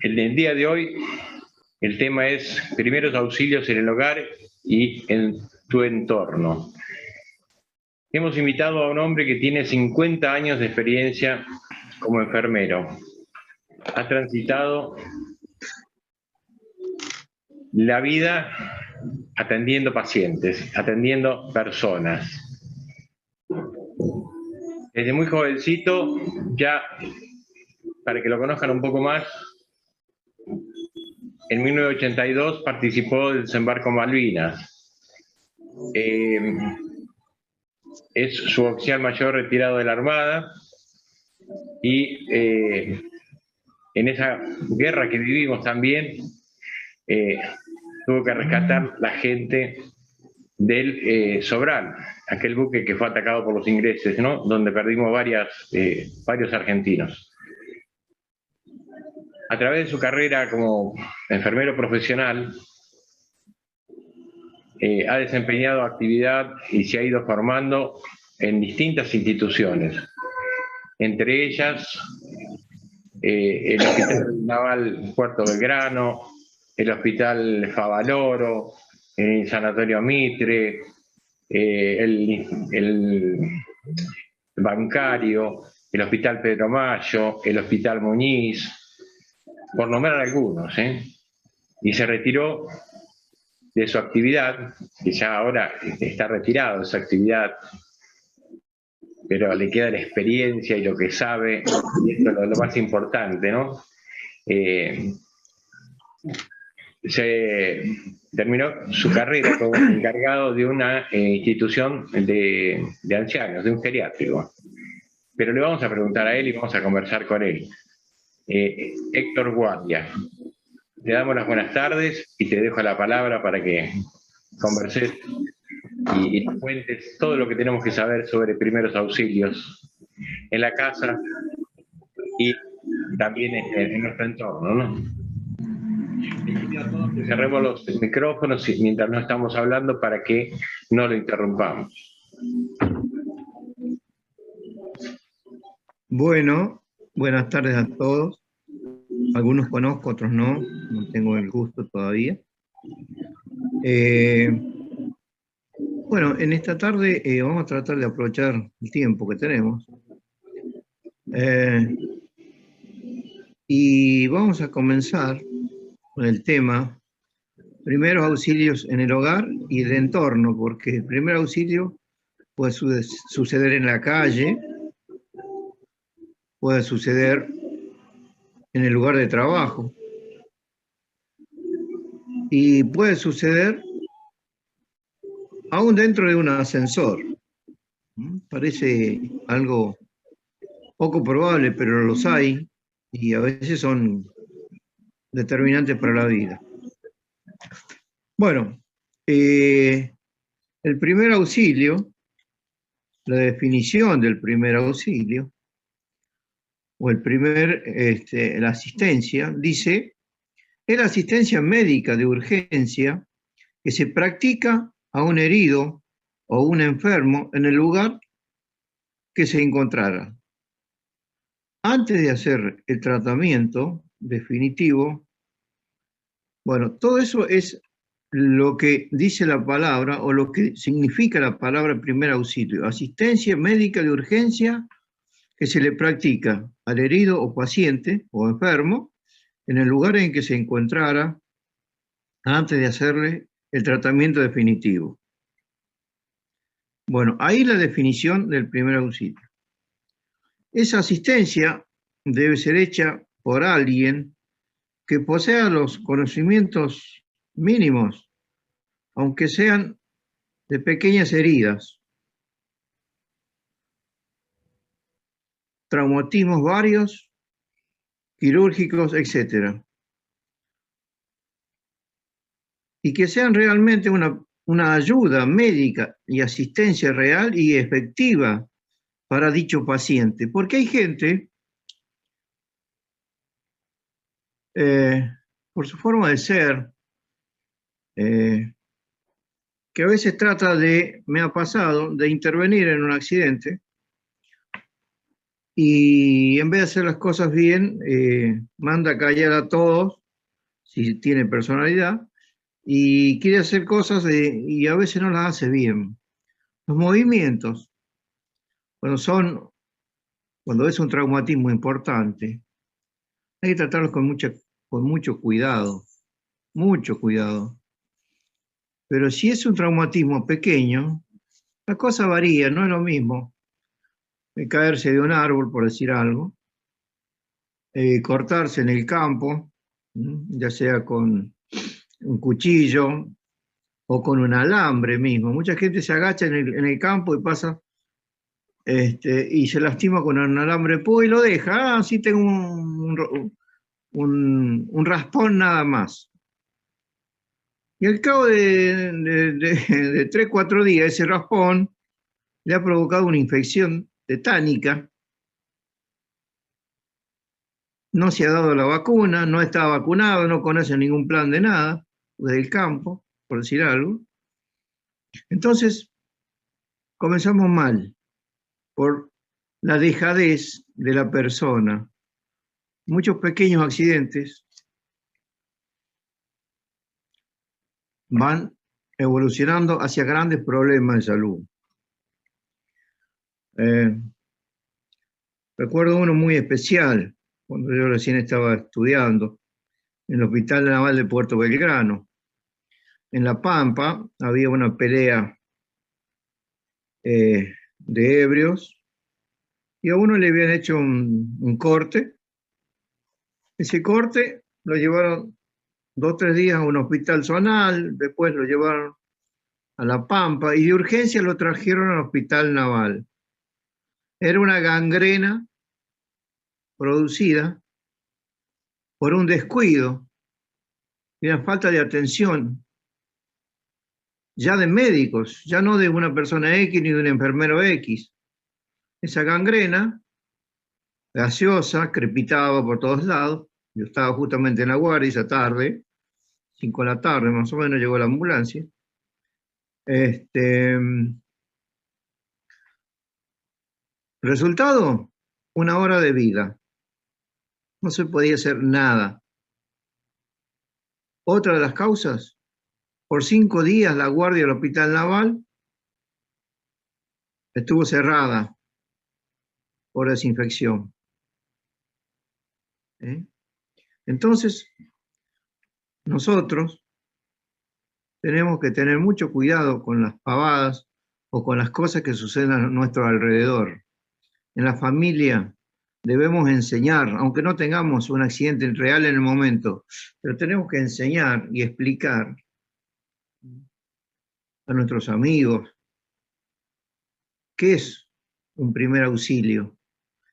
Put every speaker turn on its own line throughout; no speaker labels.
En el día de hoy el tema es primeros auxilios en el hogar y en tu entorno. Hemos invitado a un hombre que tiene 50 años de experiencia como enfermero. Ha transitado la vida atendiendo pacientes, atendiendo personas. Desde muy jovencito, ya para que lo conozcan un poco más, en 1982 participó del desembarco Malvinas. Es suboficial mayor retirado de la Armada y en esa guerra que vivimos también tuvo que rescatar la gente del Sobral, aquel buque que fue atacado por los ingleses, ¿no? Donde perdimos varios argentinos. A través de su carrera como enfermero profesional, ha desempeñado actividad y se ha ido formando en distintas instituciones, entre ellas el Hospital Naval Puerto Belgrano, el Hospital Favaloro, el Sanatorio Mitre, el Bancario, el Hospital Pedro Mayo, el Hospital Muñiz, por nombrar algunos, y se retiró de su actividad, que ya ahora está retirado de su actividad, pero le queda la experiencia y lo que sabe, y esto es lo más importante, ¿no? Se terminó su carrera como encargado de una institución de ancianos, de un geriátrico. Pero le vamos a preguntar a él y vamos a conversar con él. Héctor Guardia, te damos las buenas tardes y te dejo la palabra para que converses y nos cuentes todo lo que tenemos que saber sobre primeros auxilios en la casa y también en nuestro entorno, ¿no? Les pido a todos que cerremos los micrófonos mientras no estamos hablando para que no lo interrumpamos.
Bueno, buenas tardes a todos. Algunos conozco, otros no tengo el gusto todavía. Bueno, en esta tarde vamos a tratar de aprovechar el tiempo que tenemos. Y vamos a comenzar con el tema primeros auxilios en el hogar y el entorno, porque el primer auxilio puede suceder en la calle, puede suceder en el lugar de trabajo y puede suceder aún dentro de un ascensor. Parece algo poco probable, pero los hay y a veces son determinantes para la vida. Bueno, el primer auxilio, la definición del primer auxilio, o la asistencia, dice, es la asistencia médica de urgencia que se practica a un herido o un enfermo en el lugar que se encontrara. Antes de hacer el tratamiento definitivo, bueno, todo eso es lo que dice la palabra o lo que significa la palabra primer auxilio. Asistencia médica de urgencia que se le practica al herido o paciente o enfermo en el lugar en que se encontrara antes de hacerle el tratamiento definitivo. Bueno, ahí la definición del primer auxilio. Esa asistencia debe ser hecha por alguien que posea los conocimientos mínimos, aunque sean de pequeñas heridas, traumatismos varios, quirúrgicos, etc. Y que sean realmente una ayuda médica y asistencia real y efectiva para dicho paciente. Porque hay gente, por su forma de ser, que a veces trata de, me ha pasado, de intervenir en un accidente y en vez de hacer las cosas bien, manda a callar a todos, si tiene personalidad, y quiere hacer cosas y a veces no las hace bien. Los movimientos, cuando es un traumatismo importante, hay que tratarlos con mucho cuidado, mucho cuidado. Pero si es un traumatismo pequeño, la cosa varía, no es lo mismo caerse de un árbol, por decir algo, cortarse en el campo, ya sea con un cuchillo o con un alambre mismo. Mucha gente se agacha en el campo y pasa y se lastima con un alambre de púa y lo deja. Ah, sí tengo un raspón nada más. Y al cabo de 3, 4 días, ese raspón le ha provocado una infección tetánica. No se ha dado la vacuna, no está vacunado, no conoce ningún plan de nada, del campo, por decir algo. Entonces, comenzamos mal, por la dejadez de la persona. Muchos pequeños accidentes van evolucionando hacia grandes problemas de salud. Recuerdo uno muy especial, cuando yo recién estaba estudiando, en el Hospital Naval de Puerto Belgrano. En La Pampa había una pelea de ebrios y a uno le habían hecho un corte. Ese corte lo llevaron 2 o 3 días a un hospital zonal, después lo llevaron a La Pampa y de urgencia lo trajeron al Hospital Naval. Era una gangrena producida por un descuido y una falta de atención, ya de médicos, ya no de una persona X ni de un enfermero X. Esa gangrena gaseosa crepitaba por todos lados. Yo estaba justamente en la guardia esa tarde, 5 de la tarde más o menos, llegó la ambulancia. Resultado, 1 hora de vida. No se podía hacer nada. Otra de las causas, por 5 días la guardia del Hospital Naval estuvo cerrada por desinfección. Entonces, nosotros tenemos que tener mucho cuidado con las pavadas o con las cosas que suceden a nuestro alrededor. En la familia debemos enseñar, aunque no tengamos un accidente real en el momento, pero tenemos que enseñar y explicar a nuestros amigos qué es un primer auxilio.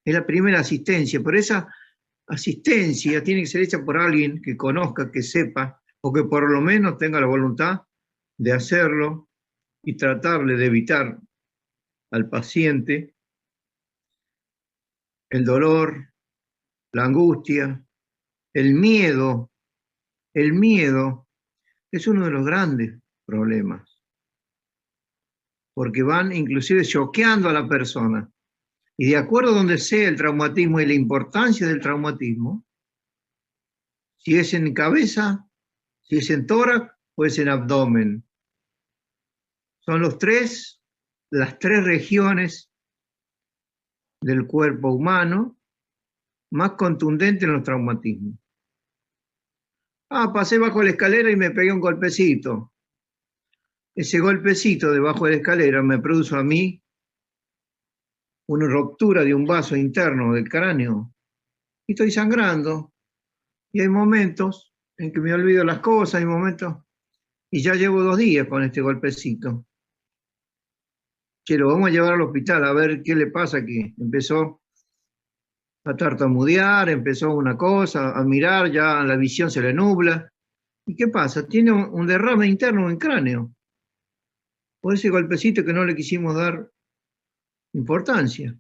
Es la primera asistencia, pero esa asistencia tiene que ser hecha por alguien que conozca, que sepa, o que por lo menos tenga la voluntad de hacerlo y tratarle de evitar al paciente el dolor, la angustia, el miedo. El miedo es uno de los grandes problemas, porque van inclusive choqueando a la persona. Y de acuerdo a donde sea el traumatismo y la importancia del traumatismo, si es en cabeza, si es en tórax o es en abdomen. Son las 3 regiones del cuerpo humano más contundentes en los traumatismos. Ah, pasé bajo la escalera y me pegué un golpecito. Ese golpecito debajo de la escalera me produjo a mí una ruptura de un vaso interno del cráneo y estoy sangrando. Y hay momentos en que me olvido las cosas, hay momentos, y ya llevo 2 días con este golpecito. Che, lo vamos a llevar al hospital a ver qué le pasa, que empezó a tartamudear, empezó una cosa, a mirar, ya la visión se le nubla. ¿Y qué pasa? Tiene un derrame interno en el cráneo. Por ese golpecito que no le quisimos dar importancia.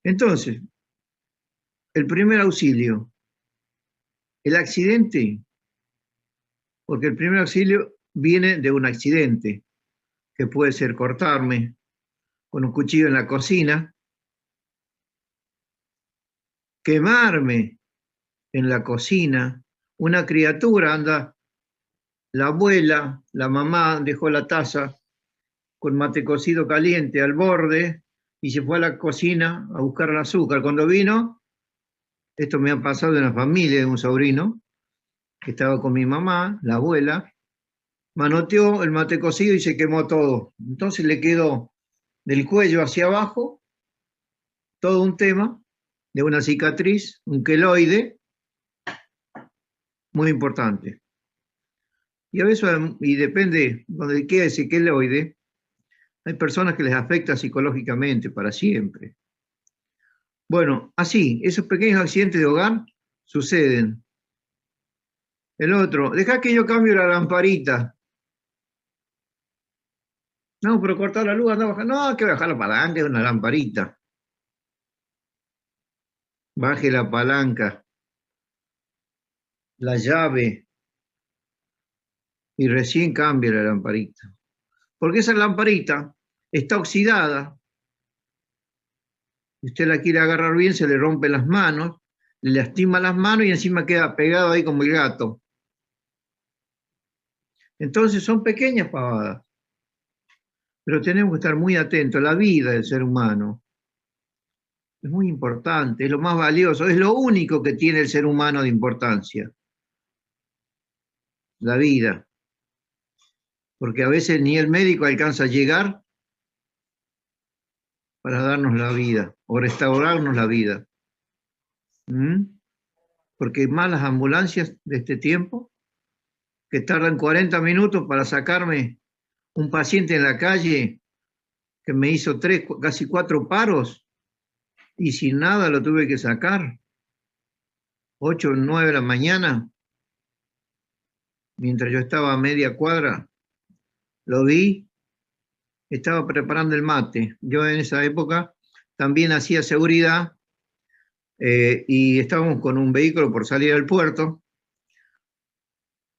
Entonces, el primer auxilio, el accidente, porque el primer auxilio viene de un accidente, que puede ser cortarme con un cuchillo en la cocina, quemarme en la cocina. Una criatura anda, la abuela, la mamá dejó la taza con mate cocido caliente al borde y se fue a la cocina a buscar el azúcar. Cuando vino, esto me ha pasado en la familia de un sobrino, que estaba con mi mamá, la abuela, manoteó el mate cocido y se quemó todo. Entonces le quedó del cuello hacia abajo todo un tema de una cicatriz, un queloide, muy importante. Y a veces, y depende donde quede ese queloide, hay personas que les afecta psicológicamente para siempre. Bueno, así, esos pequeños accidentes de hogar suceden. El otro, deja que yo cambie la lamparita. No, pero cortar la luz, anda a bajar. No, hay que bajar la palanca, es una lamparita. Baje la palanca, la llave, y recién cambia la lamparita. Porque esa lamparita está oxidada. Si usted la quiere agarrar bien, se le rompen las manos, le lastima las manos y encima queda pegado ahí como el gato. Entonces son pequeñas pavadas. Pero tenemos que estar muy atentos. La vida del ser humano es muy importante, es lo más valioso, es lo único que tiene el ser humano de importancia. La vida. Porque a veces ni el médico alcanza a llegar para darnos la vida o restaurarnos la vida. Porque más las ambulancias de este tiempo, que tardan 40 minutos para sacarme un paciente en la calle que me hizo 3, casi 4 paros y sin nada lo tuve que sacar. 8 o 9 de la mañana, mientras yo estaba a media cuadra, lo vi, estaba preparando el mate. Yo en esa época también hacía seguridad y estábamos con un vehículo por salir al puerto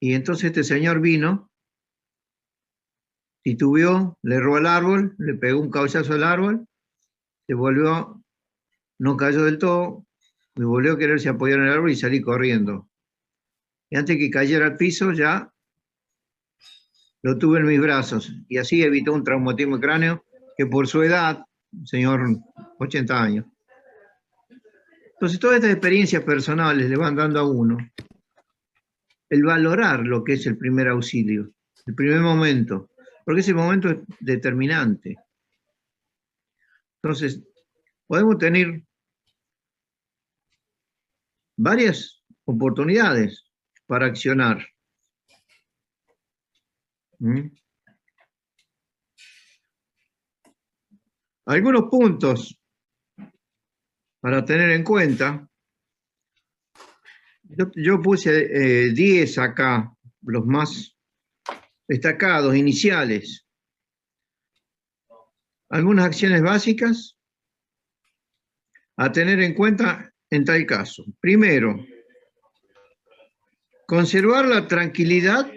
y entonces este señor vino, titubeó, le erró al árbol, le pegó un cabezazo al árbol, se volvió, no cayó del todo, me volvió a quererse apoyar en el árbol y salí corriendo. Y antes que cayera al piso ya lo tuve en mis brazos y así evitó un traumatismo de cráneo que por su edad, señor, 80 años. Entonces todas estas experiencias personales le van dando a uno el valorar lo que es el primer auxilio, el primer momento, porque ese momento es determinante. Entonces, podemos tener varias oportunidades para accionar. Algunos puntos para tener en cuenta. Yo puse 10 acá, los más destacados, iniciales. Algunas acciones básicas a tener en cuenta en tal caso. Primero, conservar la tranquilidad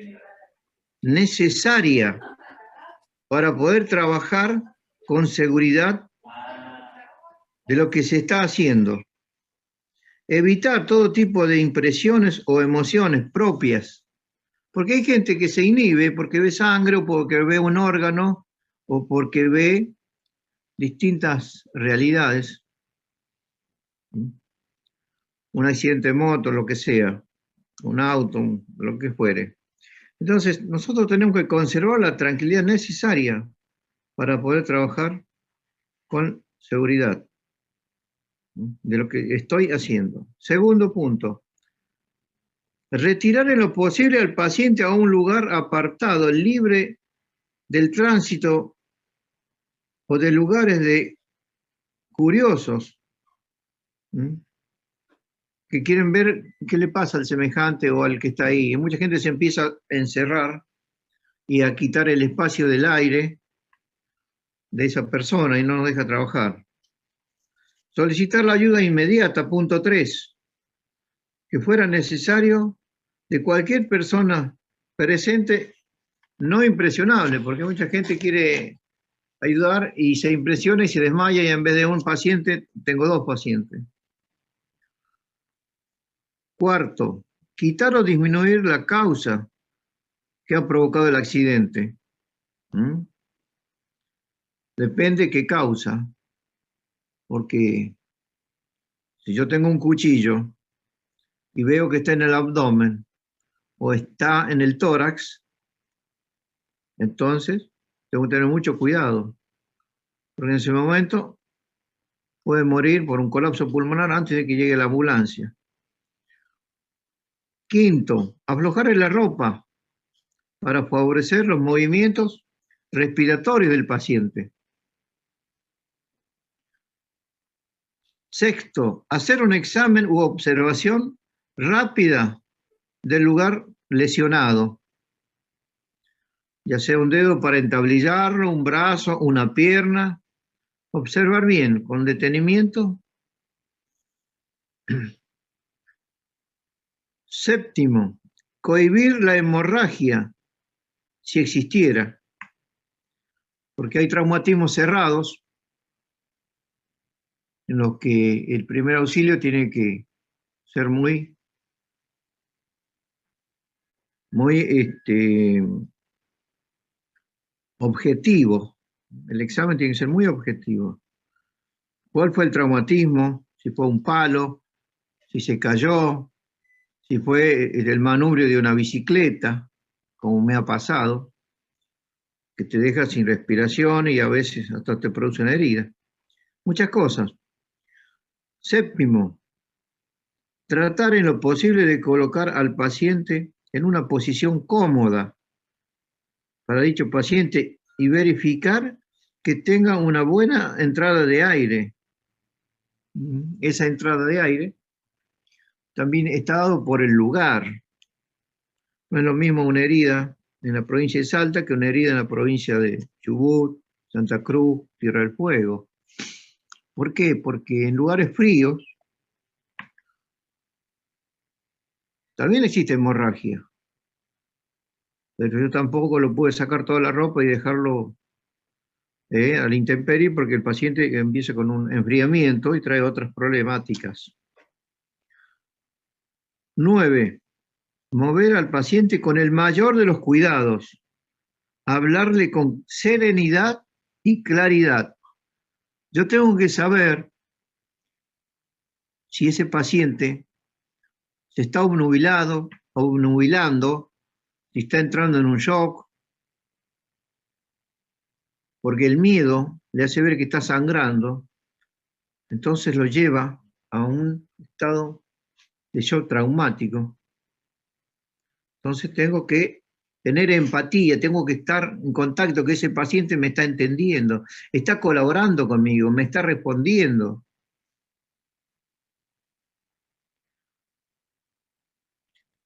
necesaria para poder trabajar con seguridad de lo que se está haciendo. Evitar todo tipo de impresiones o emociones propias, porque hay gente que se inhibe porque ve sangre o porque ve un órgano o porque ve distintas realidades, un accidente de moto, lo que sea, un auto, lo que fuere. Entonces, nosotros tenemos que conservar la tranquilidad necesaria para poder trabajar con seguridad de lo que estoy haciendo. Segundo punto, retirar en lo posible al paciente a un lugar apartado, libre del tránsito o de lugares de curiosos que quieren ver qué le pasa al semejante o al que está ahí. Y mucha gente se empieza a encerrar y a quitar el espacio del aire de esa persona y no nos deja trabajar. Solicitar la ayuda inmediata, punto 3, que fuera necesario de cualquier persona presente, no impresionable, porque mucha gente quiere ayudar y se impresiona y se desmaya y en vez de un paciente, tengo 2 pacientes. Cuarto, quitar o disminuir la causa que ha provocado el accidente. Depende qué causa, porque si yo tengo un cuchillo y veo que está en el abdomen o está en el tórax, entonces tengo que tener mucho cuidado, porque en ese momento puede morir por un colapso pulmonar antes de que llegue la ambulancia. Quinto, aflojar la ropa para favorecer los movimientos respiratorios del paciente. Sexto, hacer un examen u observación rápida del lugar lesionado, ya sea un dedo para entablillarlo, un brazo, una pierna. Observar bien, con detenimiento. Séptimo, cohibir la hemorragia, si existiera, porque hay traumatismos cerrados en los que el primer auxilio tiene que ser muy objetivo. El examen tiene que ser muy objetivo. ¿Cuál fue el traumatismo? Si fue un palo, si se cayó, si fue el manubrio de una bicicleta, como me ha pasado, que te deja sin respiración y a veces hasta te produce una herida. Muchas cosas. Séptimo, tratar en lo posible de colocar al paciente en una posición cómoda para dicho paciente y verificar que tenga una buena entrada de aire. Esa entrada de aire también está dado por el lugar. No es lo mismo una herida en la provincia de Salta que una herida en la provincia de Chubut, Santa Cruz, Tierra del Fuego. ¿Por qué? Porque en lugares fríos también existe hemorragia, pero yo tampoco lo pude sacar toda la ropa y dejarlo a la intemperie porque el paciente empieza con un enfriamiento y trae otras problemáticas. 9. Mover al paciente con el mayor de los cuidados. Hablarle con serenidad y claridad. Yo tengo que saber si ese paciente se está obnubilando, si está entrando en un shock, porque el miedo le hace ver que está sangrando, entonces lo lleva a un estado de shock traumático. Entonces tengo que tener empatía, tengo que estar en contacto, que ese paciente me está entendiendo, está colaborando conmigo, me está respondiendo.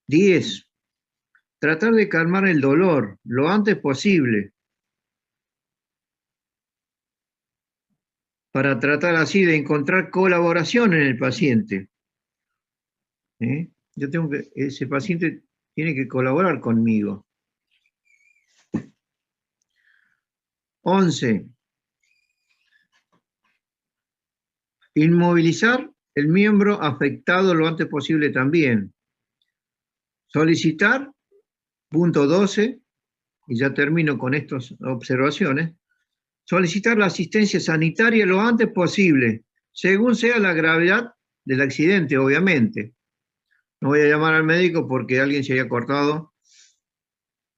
10. Tratar de calmar el dolor lo antes posible, para tratar así de encontrar colaboración en el paciente. Ese paciente tiene que colaborar conmigo. 11. Inmovilizar el miembro afectado lo antes posible también. Solicitar, punto 12, y ya termino con estas observaciones, solicitar la asistencia sanitaria lo antes posible, según sea la gravedad del accidente, obviamente. No voy a llamar al médico porque alguien se haya cortado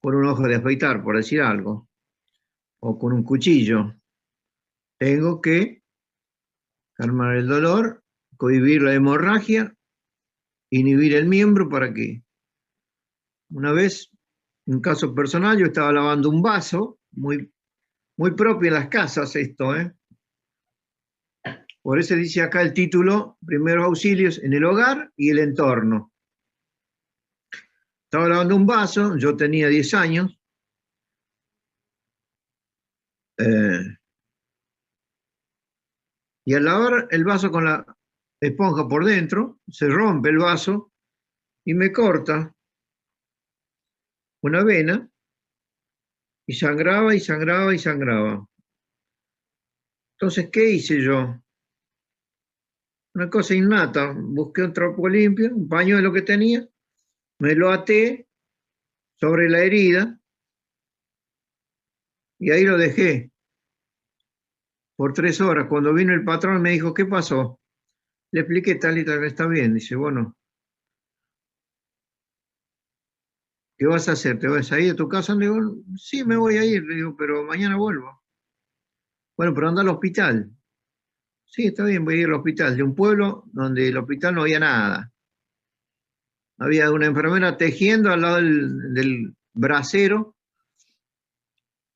con un hoja de afeitar, por decir algo, o con un cuchillo. Tengo que calmar el dolor, cohibir la hemorragia, inhibir el miembro para que, una vez, en un caso personal, yo estaba lavando un vaso, muy propio en las casas esto, Por eso dice acá el título, primeros auxilios en el hogar y el entorno. Estaba lavando un vaso, yo tenía 10 años, y al lavar el vaso con la esponja por dentro, se rompe el vaso y me corta una vena y sangraba y sangraba y sangraba. Entonces, ¿qué hice yo? una cosa innata. Busqué un trapo limpio, un pañuelo que tenía, me lo até sobre la herida y ahí lo dejé por 3 horas. Cuando vino el patrón me dijo, ¿qué pasó? Le expliqué tal y tal, está bien. Dice, bueno, ¿qué vas a hacer? ¿Te vas a ir a tu casa? Le digo, sí, me voy a ir. Le digo, pero mañana vuelvo. Bueno, pero anda al hospital. Sí, está bien, voy a ir al hospital. De un pueblo donde el hospital no había nada. Había una enfermera tejiendo al lado del brasero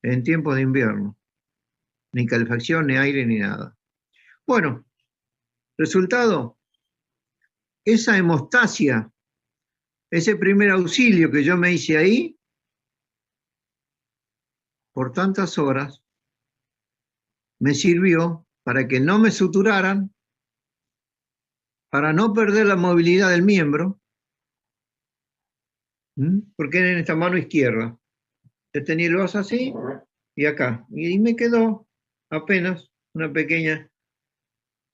en tiempos de invierno. Ni calefacción, ni aire, ni nada. Bueno, resultado, esa hemostasia, ese primer auxilio que yo me hice ahí, por tantas horas, me sirvió para que no me suturaran, para no perder la movilidad del miembro, porque era en esta mano izquierda. Yo tenía el vaso así y acá. Y me quedó apenas una pequeña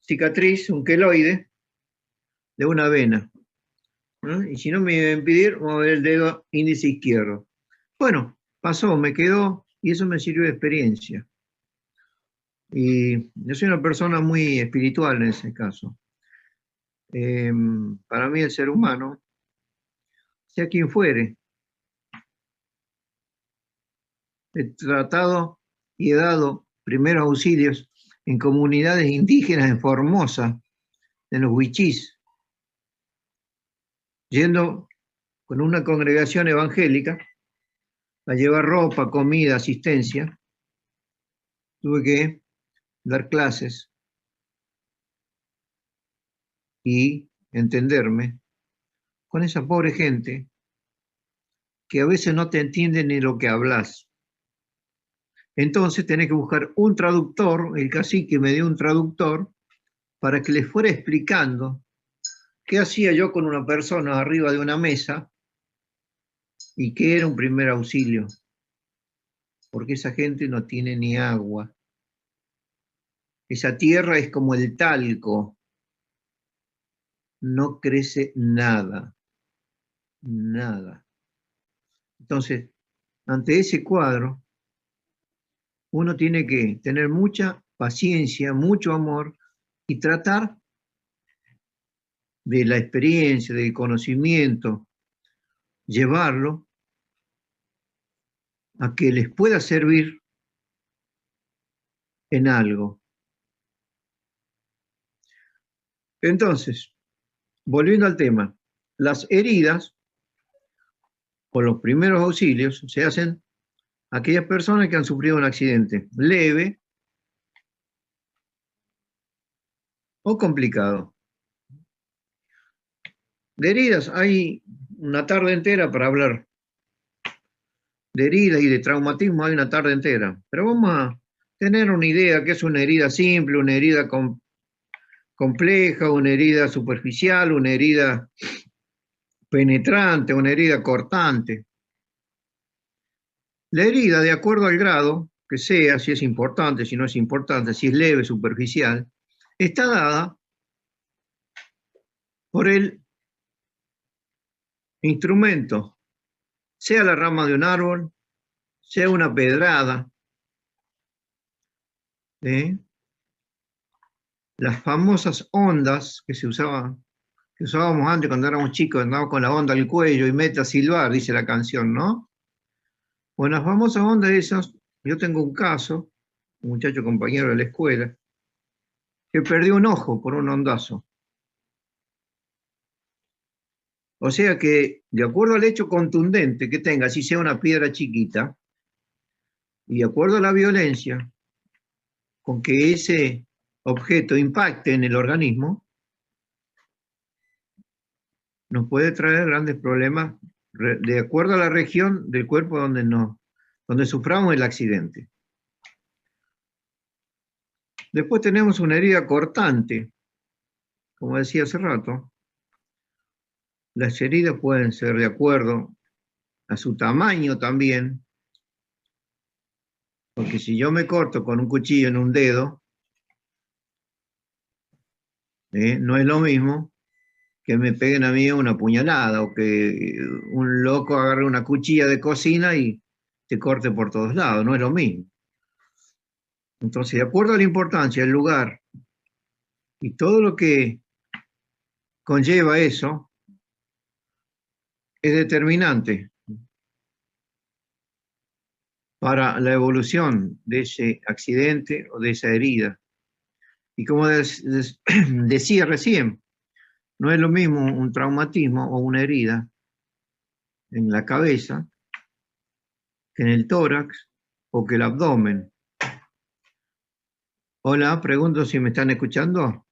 cicatriz, un queloide, de una vena. Y si no me iba a impedir mover el dedo índice izquierdo. Bueno, pasó, me quedó y eso me sirvió de experiencia. Y yo soy una persona muy espiritual en ese caso. Para mí el ser humano, sea quien fuere, he tratado y he dado primeros auxilios en comunidades indígenas en Formosa, en los Huichís, yendo con una congregación evangélica a llevar ropa, comida, asistencia. Tuve que dar clases y entenderme con esa pobre gente que a veces no te entiende ni lo que hablas. Entonces tenés que buscar un traductor, el cacique me dio un traductor para que les fuera explicando qué hacía yo con una persona arriba de una mesa y qué era un primer auxilio, porque esa gente no tiene ni agua. Esa tierra es como el talco, no crece nada, nada. Entonces, ante ese cuadro, uno tiene que tener mucha paciencia, mucho amor y tratar de la experiencia, del conocimiento, llevarlo a que les pueda servir en algo. Entonces, volviendo al tema, las heridas o los primeros auxilios se hacen a aquellas personas que han sufrido un accidente leve o complicado. De heridas hay una tarde entera para hablar. De heridas y de traumatismo hay una tarde entera. Pero vamos a tener una idea que es una herida simple, una herida compleja, una herida superficial, una herida penetrante, una herida cortante. La herida, de acuerdo al grado que sea, si es importante, si no es importante, si es leve, superficial, está dada por el instrumento, sea la rama de un árbol, sea una pedrada, ¿eh? Las famosas ondas que usábamos antes cuando éramos chicos, andábamos con la onda al cuello y mete a silbar, dice la canción, ¿no? Bueno, las famosas ondas esas, yo tengo un caso, un muchacho compañero de la escuela, que perdió un ojo por un ondazo. O sea que, de acuerdo al hecho contundente que tenga, si sea una piedra chiquita, y de acuerdo a la violencia con que ese objeto impacte en el organismo, nos puede traer grandes problemas de acuerdo a la región del cuerpo donde suframos el accidente. Después tenemos una herida cortante, como decía hace rato. Las heridas pueden ser de acuerdo a su tamaño también, porque si yo me corto con un cuchillo en un dedo, No es lo mismo que me peguen a mí una puñalada o que un loco agarre una cuchilla de cocina y te corte por todos lados, no es lo mismo. Entonces, de acuerdo a la importancia del lugar y todo lo que conlleva eso, es determinante para la evolución de ese accidente o de esa herida. Y como decía recién, no es lo mismo un traumatismo o una herida en la cabeza que en el tórax o que el abdomen. Hola, pregunto si me están escuchando.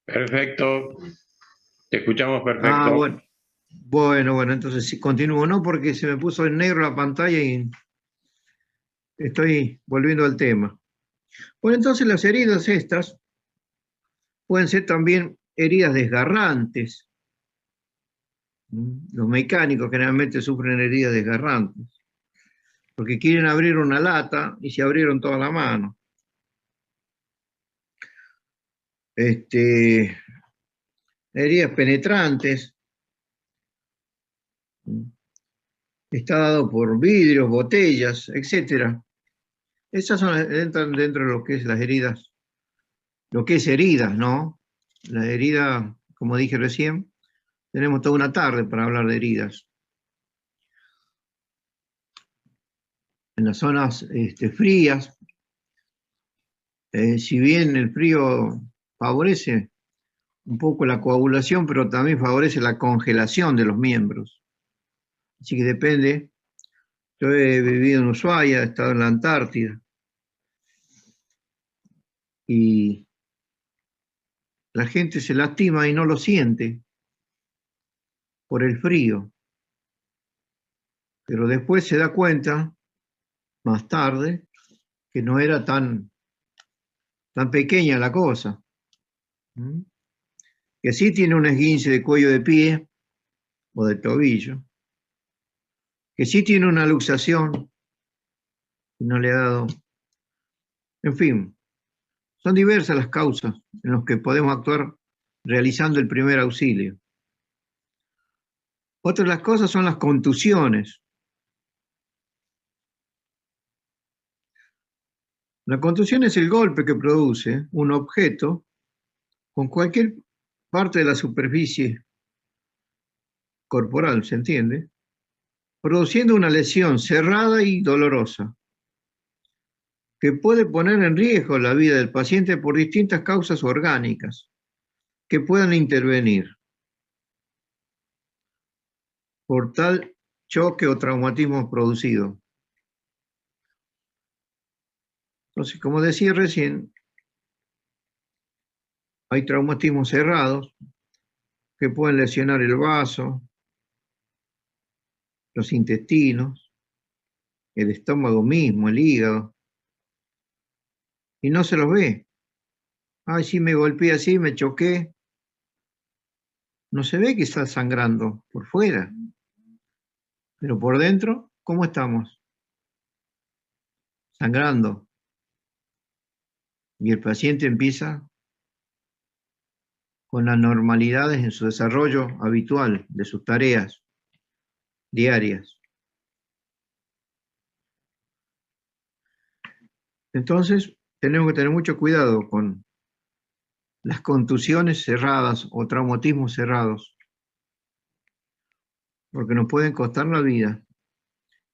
Perfecto, te escuchamos
Ah,
perfecto.
bueno. Bueno, entonces sí, continúo, ¿no? Porque se me puso en negro la pantalla y estoy volviendo al tema. Bueno, entonces las heridas estas pueden ser también heridas desgarrantes. Los mecánicos generalmente sufren heridas desgarrantes, porque quieren abrir una lata y se abrieron toda la mano. Heridas penetrantes, está dado por vidrios, botellas, etcétera. Esas entran dentro de lo que es las heridas, lo que es heridas, ¿no? La herida, como dije recién, tenemos toda una tarde para hablar de heridas. En las zonas frías, si bien el frío favorece un poco la coagulación, pero también favorece la congelación de los miembros. Así que depende. Yo he vivido en Ushuaia, he estado en la Antártida, y la gente se lastima y no lo siente por el frío, pero después se da cuenta, más tarde, que no era tan pequeña la cosa. ¿Mm? Que sí tiene un esguince de cuello de pie o de tobillo, que sí tiene una luxación y no le ha dado. En fin, son diversas las causas en las que podemos actuar realizando el primer auxilio. Otra de las cosas son las contusiones. La contusión es el golpe que produce un objeto con cualquier parte de la superficie corporal, ¿se entiende? Produciendo una lesión cerrada y dolorosa, que puede poner en riesgo la vida del paciente por distintas causas orgánicas que puedan intervenir por tal choque o traumatismo producido. Entonces, como decía recién, hay traumatismos cerrados que pueden lesionar el vaso, los intestinos, el estómago mismo, el hígado, y no se los ve. Ay, sí, me golpeé así, me choqué. No se ve que está sangrando por fuera, pero por dentro, ¿cómo estamos? Sangrando. Y el paciente empieza con anormalidades en su desarrollo habitual de sus tareas diarias. Entonces, tenemos que tener mucho cuidado con las contusiones cerradas o traumatismos cerrados, porque nos pueden costar la vida.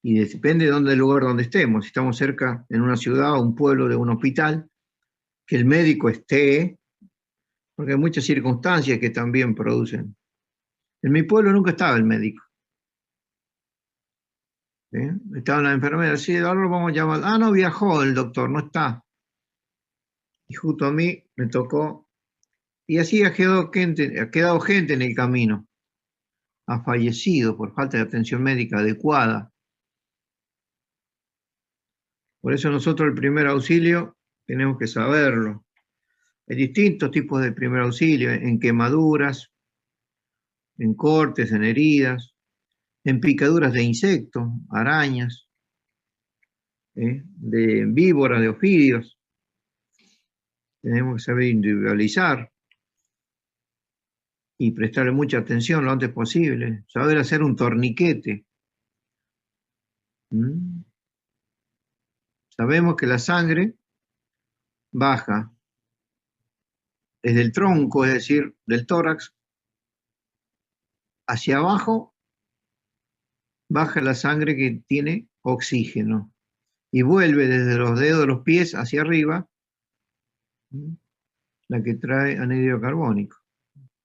Y depende de dónde, el lugar donde estemos. Si estamos cerca, en una ciudad o un pueblo de un hospital, que el médico esté, porque hay muchas circunstancias que también producen. En mi pueblo nunca estaba el médico. Estaba la enfermera, sí, ahora lo vamos a llamar. Ah, no, viajó el doctor, no está. Y justo a mí me tocó. Y así ha quedado gente en el camino. Ha fallecido por falta de atención médica adecuada. Por eso nosotros el primer auxilio tenemos que saberlo. Hay distintos tipos de primer auxilio, en quemaduras, en cortes, en heridas, en picaduras de insectos, arañas. de víboras, de ofidios. Tenemos que saber individualizar y prestarle mucha atención lo antes posible. Saber hacer un torniquete. ¿Mm? Sabemos que la sangre baja desde el tronco, es decir, del tórax, hacia abajo, baja la sangre que tiene oxígeno y vuelve desde los dedos de los pies hacia arriba, la que trae anhídrido carbónico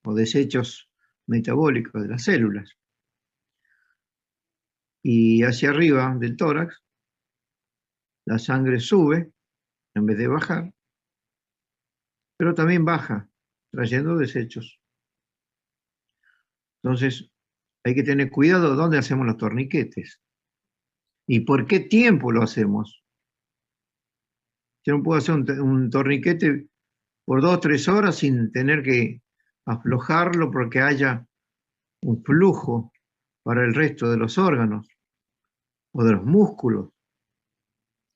o desechos metabólicos de las células. Y hacia arriba del tórax, la sangre sube en vez de bajar, pero también baja, trayendo desechos. Entonces, hay que tener cuidado dónde hacemos los torniquetes y por qué tiempo lo hacemos. Yo no puedo hacer un torniquete por 2 o 3 horas sin tener que aflojarlo porque haya un flujo para el resto de los órganos o de los músculos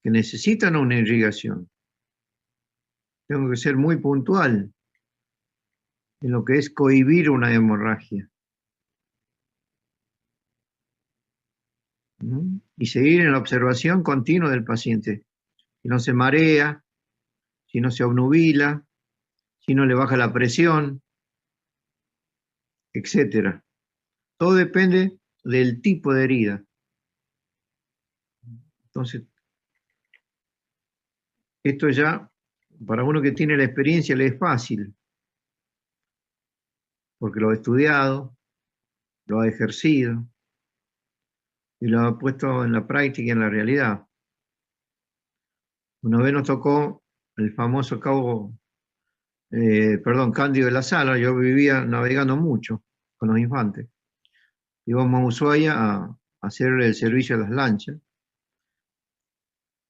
que necesitan una irrigación. Tengo que ser muy puntual en lo que es cohibir una hemorragia. Y seguir en la observación continua del paciente. Si no se marea, si no se obnubila, si no le baja la presión, etc. Todo depende del tipo de herida. Entonces, esto ya, para uno que tiene la experiencia, le es fácil, porque lo ha estudiado, lo ha ejercido y lo ha puesto en la práctica y en la realidad. Una vez nos tocó el famoso Cándido de la Sala. Yo vivía navegando mucho con los infantes. Íbamos a Ushuaia a hacer el servicio a las lanchas.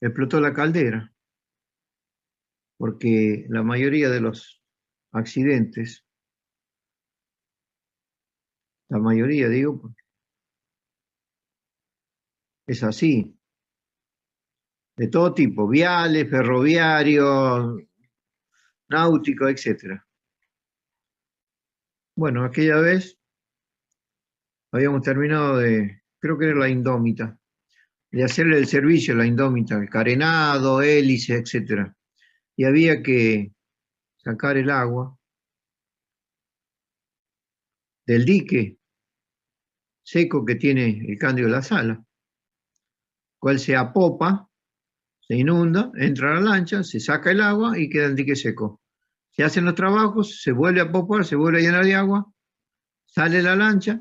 Explotó la caldera, porque la mayoría de los accidentes, la mayoría digo, es así, de todo tipo, viales, ferroviarios, náuticos, etc. Bueno, aquella vez habíamos terminado creo que era la Indómita, de hacerle el servicio a la Indómita, el carenado, hélice, etc. Y había que sacar el agua del dique seco que tiene el Cándido de la Sala, cual se apopa, se inunda, entra a la lancha, se saca el agua y queda el dique seco. Se hacen los trabajos, se vuelve a popar, se vuelve a llenar de agua, sale la lancha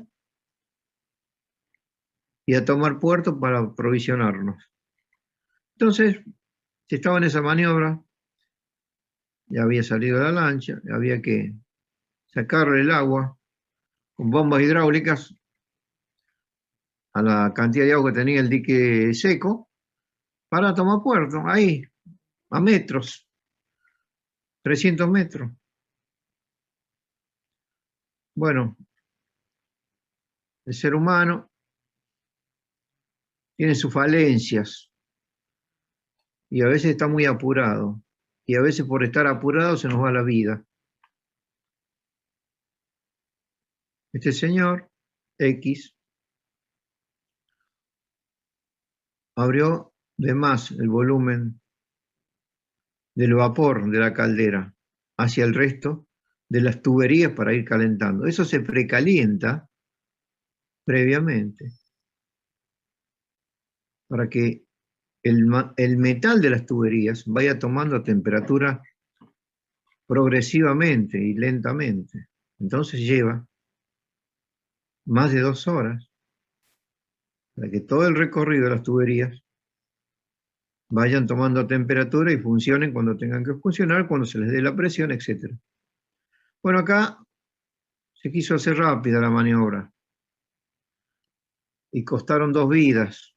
y a tomar puerto para aprovisionarnos. Entonces, si estaba en esa maniobra, ya había salido la lancha, había que sacarle el agua con bombas hidráulicas a la cantidad de agua que tenía el dique seco para tomar puerto, ahí, a metros, 300 metros. Bueno, el ser humano tiene sus falencias y a veces está muy apurado y a veces por estar apurado se nos va la vida. Este señor X abrió de más el volumen del vapor de la caldera hacia el resto de las tuberías para ir calentando. Eso se precalienta previamente para que el metal de las tuberías vaya tomando temperatura progresivamente y lentamente. Entonces lleva más de 2 horas para que todo el recorrido de las tuberías vayan tomando temperatura y funcionen cuando tengan que funcionar, cuando se les dé la presión, etc. Bueno, acá se quiso hacer rápida la maniobra y costaron 2 vidas.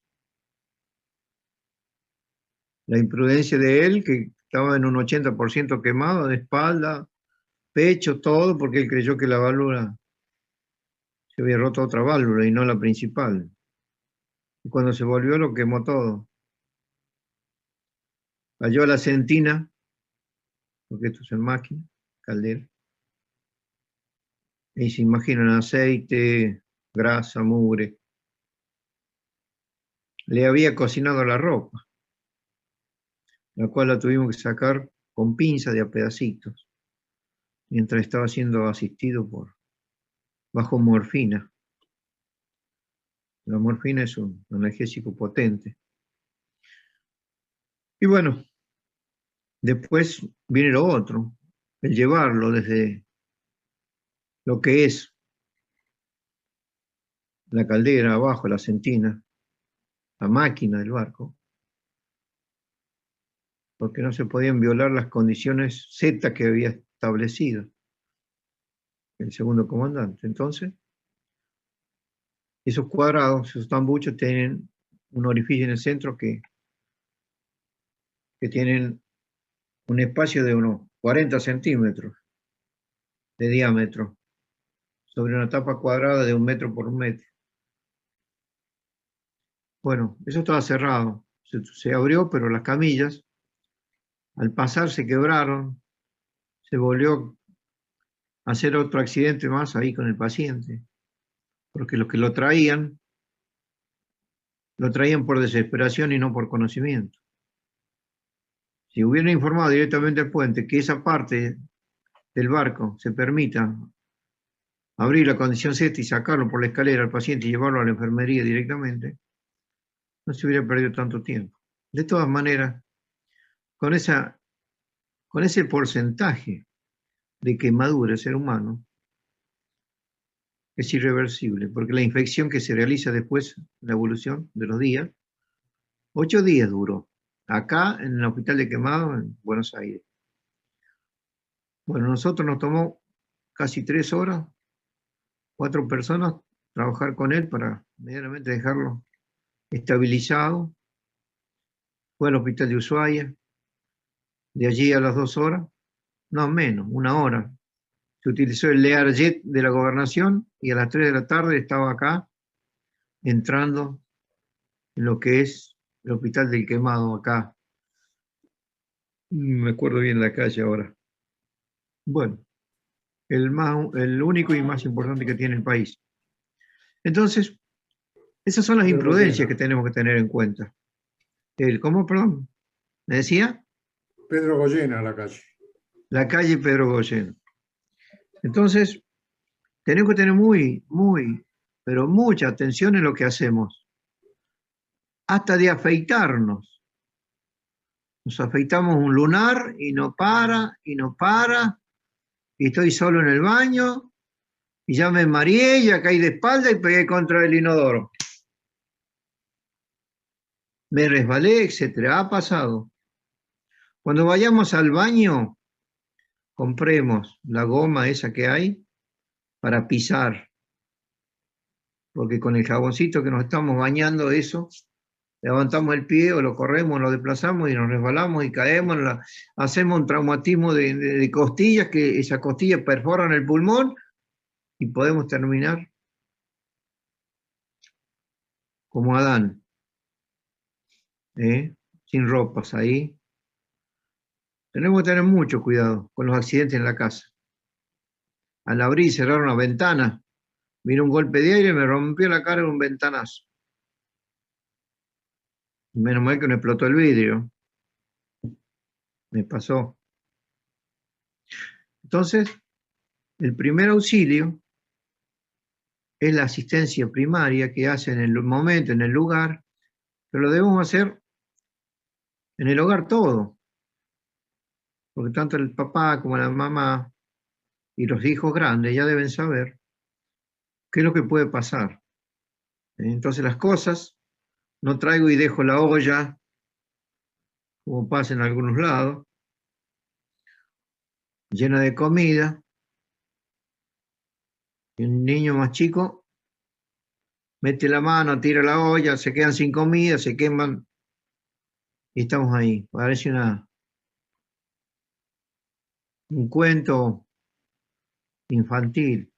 La imprudencia de él, que estaba en un 80% quemado de espalda, pecho, todo, porque él creyó que la válvula se había roto otra válvula y no la principal. Y cuando se volvió lo quemó todo. cayó a la sentina, porque esto es en máquina, caldera, y se imaginan aceite, grasa, mugre. Le había cocinado la ropa, la cual la tuvimos que sacar con pinza de a pedacitos, mientras estaba siendo asistido bajo morfina. La morfina es un analgésico potente. Y bueno, después viene lo otro, el llevarlo desde lo que es la caldera abajo, la sentina, la máquina del barco, porque no se podían violar las condiciones Z que había establecido el segundo comandante. Entonces, esos cuadrados, esos tambuchos tienen un orificio en el centro que tienen un espacio de unos 40 centímetros de diámetro sobre una tapa cuadrada de 1 metro por 1 metro. Bueno, eso estaba cerrado, se abrió, pero las camillas, al pasar, se quebraron, se volvió a hacer otro accidente más ahí con el paciente, porque los que lo traían por desesperación y no por conocimiento. Si hubieran informado directamente al puente que esa parte del barco se permita abrir la condición Z y sacarlo por la escalera al paciente y llevarlo a la enfermería directamente, no se hubiera perdido tanto tiempo. De todas maneras, con ese porcentaje de quemadura del ser humano, es irreversible, porque la infección que se realiza después, la evolución de los días, 8 días duró, acá en el hospital de Quemado, en Buenos Aires. Bueno, nosotros nos tomó casi 3 horas, 4 personas, trabajar con él para medianamente dejarlo estabilizado. Fue al hospital de Ushuaia, de allí a las 2 horas, no menos, 1 hora. Se utilizó el Learjet de la gobernación y a las 3 de la tarde estaba acá, entrando en lo que es el hospital del Quemado, acá. Me acuerdo bien la calle ahora. Bueno, el único y más importante que tiene el país. Entonces, esas son las imprudencias que tenemos que tener en cuenta. ¿Cómo, perdón? ¿Me decía?
Pedro Goyena, la calle.
La calle Pedro Goyena. Entonces, tenemos que tener pero mucha atención en lo que hacemos. Hasta de afeitarnos. Nos afeitamos un lunar y no para, y no para, y estoy solo en el baño, y ya me mareé, ya caí de espalda y pegué contra el inodoro. Me resbalé, etcétera. Ha pasado. Cuando vayamos al baño, compremos la goma esa que hay para pisar, porque con el jaboncito que nos estamos bañando, eso, levantamos el pie o lo corremos, lo desplazamos y nos resbalamos y caemos, hacemos un traumatismo de costillas, que esas costillas perforan el pulmón y podemos terminar como Adán, sin ropas ahí. Tenemos que tener mucho cuidado con los accidentes en la casa. Al abrir y cerrar una ventana, vino un golpe de aire y me rompió la cara en un ventanazo. Menos mal que no explotó el vidrio. Me pasó. Entonces, el primer auxilio es la asistencia primaria que hace en el momento, en el lugar, pero lo debemos hacer en el hogar todo, porque tanto el papá como la mamá y los hijos grandes ya deben saber qué es lo que puede pasar. Entonces las cosas, no traigo y dejo la olla, como pasa en algunos lados, llena de comida, y un niño más chico mete la mano, tira la olla, se quedan sin comida, se queman, y estamos ahí. Parece un cuento infantil,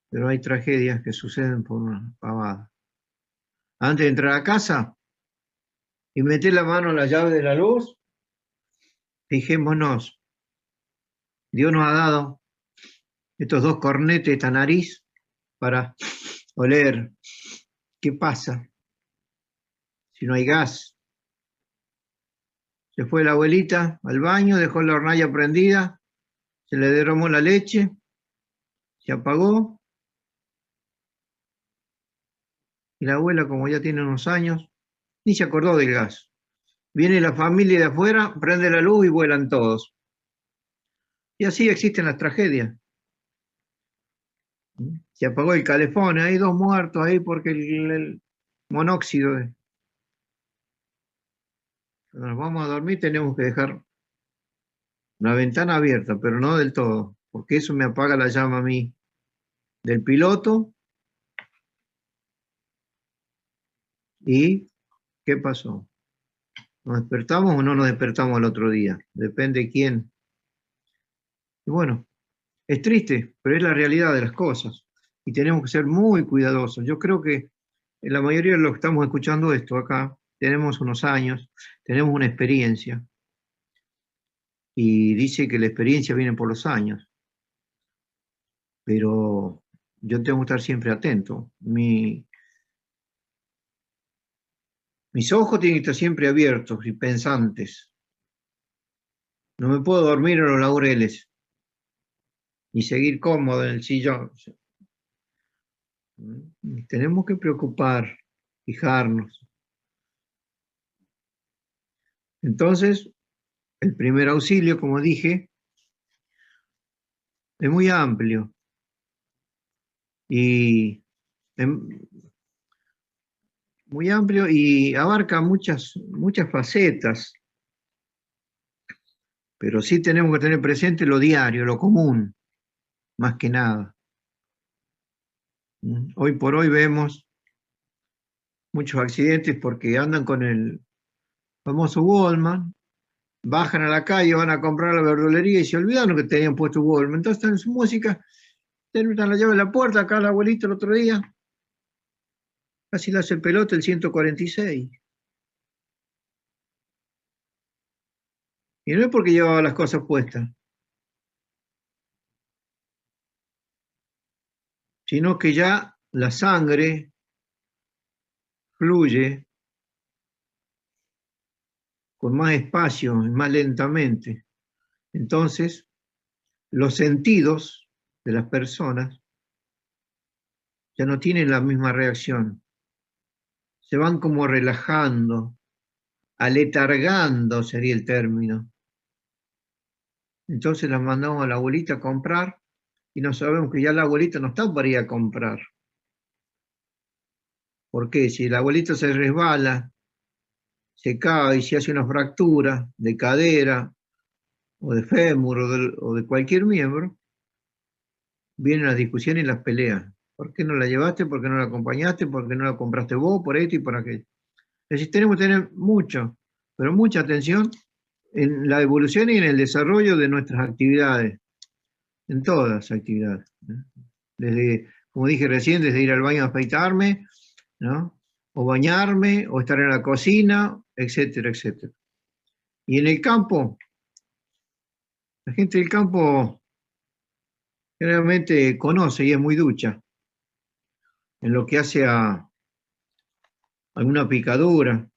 pero hay tragedias que suceden por una pavada. Antes de entrar a casa, y metés la mano en la llave de la luz, fijémonos, Dios nos ha dado estos dos cornetes, esta nariz, para oler qué pasa si no hay gas. Se fue la abuelita al baño, dejó la hornalla prendida, se le derramó la leche, se apagó, y la abuela, como ya tiene unos años, ni se acordó del gas. Viene la familia de afuera, prende la luz y vuelan todos. Y así existen las tragedias. Se apagó el calefón, hay 2 muertos ahí porque el monóxido. Cuando nos vamos a dormir tenemos que dejar la ventana abierta, pero no del todo, porque eso me apaga la llama a mí del piloto. ¿Y qué pasó? ¿Nos despertamos o no nos despertamos al otro día? Depende quién. Y bueno, es triste, pero es la realidad de las cosas. Y tenemos que ser muy cuidadosos. Yo creo que la mayoría de los que estamos escuchando esto acá, tenemos unos años, tenemos una experiencia. Y dice que la experiencia viene por los años. Pero yo tengo que estar siempre atento. Mis ojos tienen que estar siempre abiertos y pensantes. No me puedo dormir en los laureles y seguir cómodo en el sillón. Tenemos que preocupar, fijarnos. Entonces, el primer auxilio, como dije, es muy amplio y abarca muchas facetas, pero sí tenemos que tener presente lo diario, lo común, más que nada. Hoy por hoy vemos muchos accidentes porque andan con el famoso Walkman, bajan a la calle, van a comprar a la verdulería y se olvidaron que tenían puesto Walkman. Entonces están en su música, terminan la llave de la puerta, acá el abuelito el otro día, casi le hace el pelota el 146. Y no es porque llevaba las cosas puestas, sino que ya la sangre fluye con más espacio y más lentamente. Entonces, los sentidos de las personas ya no tienen la misma reacción. Se van como relajando, aletargando sería el término. Entonces las mandamos a la abuelita a comprar y no sabemos que ya la abuelita no está para ir a comprar. ¿Por qué? Si el abuelito se resbala, se cae y se hace una fractura de cadera o de fémur o de cualquier miembro, vienen las discusiones y las peleas. ¿Por qué no la llevaste? ¿Por qué no la acompañaste? ¿Por qué no la compraste vos? Por esto y por aquello. Es decir, tenemos que tener pero mucha atención en la evolución y en el desarrollo de nuestras actividades, en todas las actividades. Desde, como dije recién, desde ir al baño a afeitarme, ¿no? O bañarme, o estar en la cocina, etcétera, etcétera. Y en el campo, la gente del campo generalmente conoce y es muy ducha en lo que hace a alguna picadura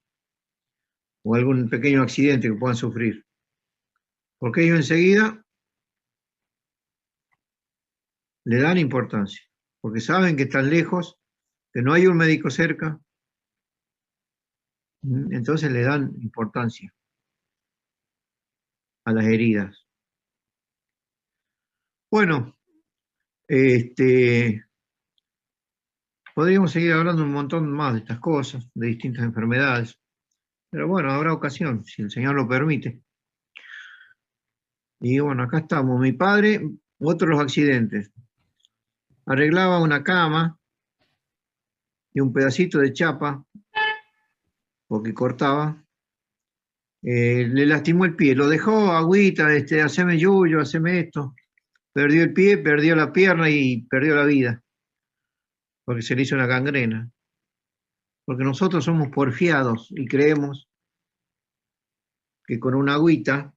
o algún pequeño accidente que puedan sufrir. Porque ellos enseguida le dan importancia, porque saben que están lejos, que no hay un médico cerca, entonces le dan importancia a las heridas. Bueno, podríamos seguir hablando un montón más de estas cosas, de distintas enfermedades, pero bueno, habrá ocasión, si el Señor lo permite. Y bueno, acá estamos. Mi padre, otros accidentes. Arreglaba una cama y un pedacito de chapa, porque cortaba, le lastimó el pie, lo dejó, agüita, haceme yuyo, haceme esto. Perdió el pie, perdió la pierna y perdió la vida, porque se le hizo una gangrena. Porque nosotros somos porfiados y creemos que con una agüita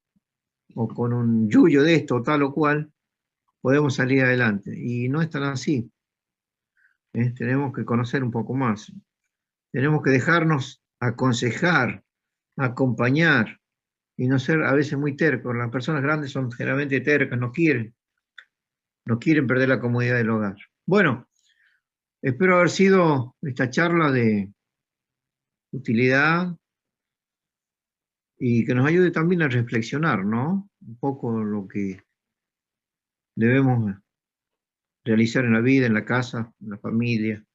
o con un yuyo de esto, tal o cual, podemos salir adelante. Y no es tan así. Tenemos que conocer un poco más. Tenemos que dejarnos aconsejar, acompañar y no ser a veces muy tercos. Las personas grandes son generalmente tercas, no quieren perder la comodidad del hogar. Bueno, espero haber sido esta charla de utilidad y que nos ayude también a reflexionar, ¿no? Un poco lo que debemos realizar en la vida, en la casa, en la familia,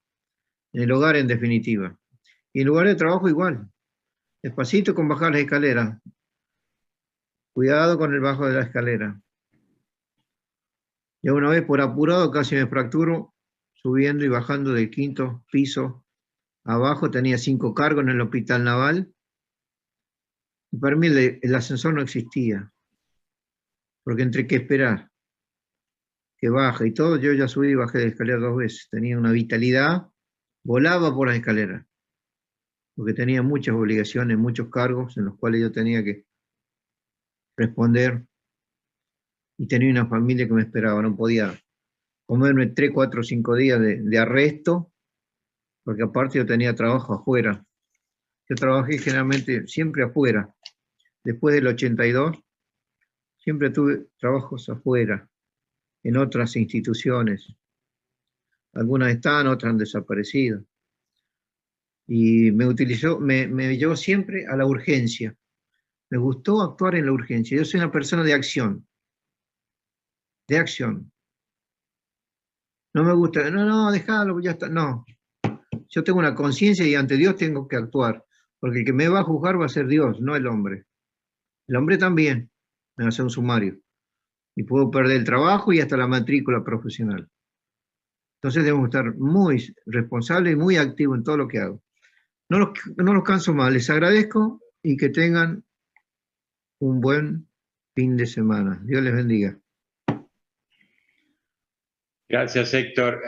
en el hogar en definitiva. Y en lugar de trabajo igual, despacito con bajar las escaleras, cuidado con el bajo de la escalera. Ya una vez por apurado casi me fracturo, subiendo y bajando del 5º piso. Abajo tenía 5 cargos en el hospital naval. Y para mí el ascensor no existía, porque entre que esperar que baje y todo, yo ya subí y bajé de escalera 2 veces. Tenía una vitalidad, volaba por las escaleras, porque tenía muchas obligaciones, muchos cargos en los cuales yo tenía que responder y tenía una familia que me esperaba, no podía comerme 3, 4, 5 días de arresto, porque aparte yo tenía trabajo afuera. Yo trabajé generalmente siempre afuera. Después del 82, siempre tuve trabajos afuera, en otras instituciones. Algunas están, otras han desaparecido. Y me llevó siempre a la urgencia. Me gustó actuar en la urgencia. Yo soy una persona de acción. De acción. No me gusta, no, déjalo, ya está. No. Yo tengo una conciencia y ante Dios tengo que actuar. Porque el que me va a juzgar va a ser Dios, no el hombre. El hombre también me va a hacer un sumario. Y puedo perder el trabajo y hasta la matrícula profesional. Entonces debemos estar muy responsables y muy activos en todo lo que hago. No los canso más, les agradezco y que tengan un buen fin de semana. Dios les bendiga.
Gracias, Héctor.